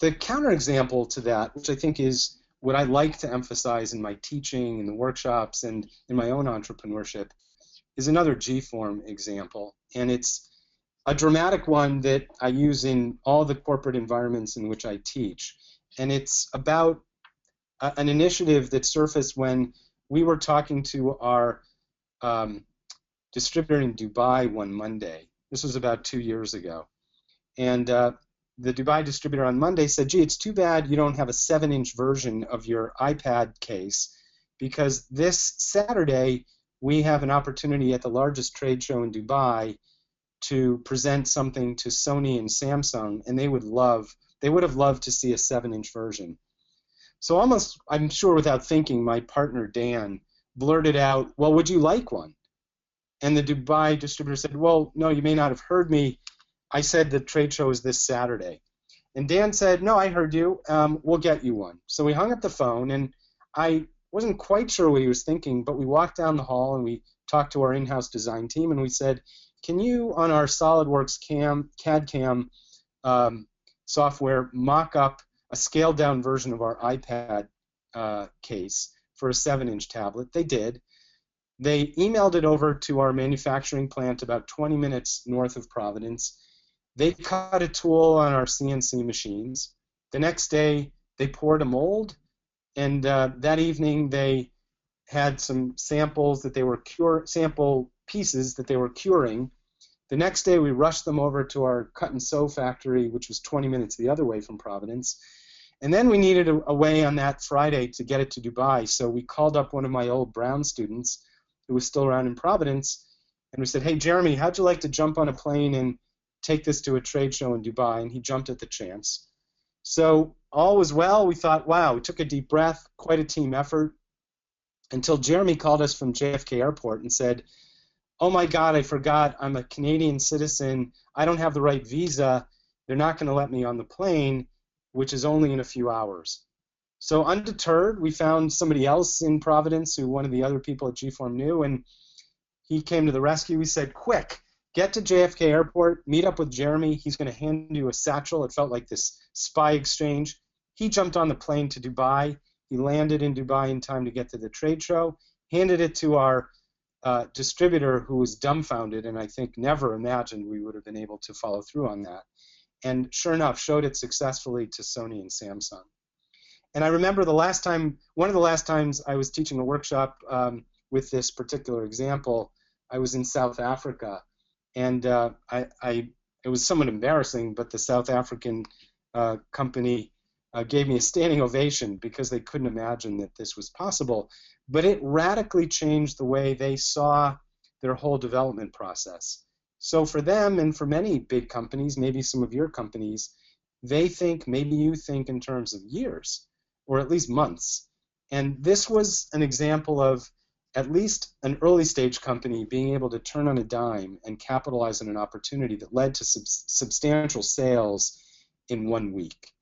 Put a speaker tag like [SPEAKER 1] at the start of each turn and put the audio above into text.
[SPEAKER 1] The counterexample to that, which I think is what I like to emphasize in my teaching, in the workshops, and in my own entrepreneurship, is another G-form example. And it's a dramatic one that I use in all the corporate environments in which I teach. And it's about an initiative that surfaced when we were talking to our distributor in Dubai one Monday. This was about 2 years ago. And the Dubai distributor on Monday said, gee, it's too bad you don't have a 7-inch version of your iPad case, because this Saturday we have an opportunity at the largest trade show in Dubai to present something to Sony and Samsung, and they would have loved to see a 7-inch version. So almost, I'm sure without thinking, my partner Dan blurted out, well, would you like one? And the Dubai distributor said, well, no, you may not have heard me. I said the trade show is this Saturday. And Dan said, no, I heard you. We'll get you one. So we hung up the phone, and I wasn't quite sure what he was thinking, but we walked down the hall and we talked to our in-house design team, and we said, can you, on our SolidWorks CAD CAM software, mock up a scaled-down version of our iPad case for a 7-inch tablet? They did. They emailed it over to our manufacturing plant about 20 minutes north of Providence. They cut a tool on our CNC machines. The next day, they poured a mold, and that evening they had some samples that they were sample pieces that they were curing. The next day, we rushed them over to our cut and sew factory, which was 20 minutes the other way from Providence. And then we needed a way on that Friday to get it to Dubai, so we called up one of my old Brown students who was still around in Providence, and we said, hey, Jeremy, how'd you like to jump on a plane and take this to a trade show in Dubai? And he jumped at the chance. So all was well. We thought, wow, we took a deep breath, quite a team effort, until Jeremy called us from JFK Airport and said, oh my God, I forgot, I'm a Canadian citizen, I don't have the right visa, they're not going to let me on the plane, which is only in a few hours. So undeterred, we found somebody else in Providence who one of the other people at G-Form knew, and he came to the rescue. We said, quick, get to JFK Airport, meet up with Jeremy, he's going to hand you a satchel. It felt like this spy exchange. He jumped on the plane to Dubai. He landed in Dubai in time to get to the trade show, handed it to our distributor, who was dumbfounded and I think never imagined we would have been able to follow through on that. And sure enough, showed it successfully to Sony and Samsung. And I remember one of the last times I was teaching a workshop with this particular example, I was in South Africa. And it was somewhat embarrassing, but the South African company gave me a standing ovation because they couldn't imagine that this was possible. But it radically changed the way they saw their whole development process. So for them and for many big companies, maybe some of your companies, they think, maybe you think in terms of years or at least months. And this was an example of at least an early stage company being able to turn on a dime and capitalize on an opportunity that led to substantial sales in 1 week.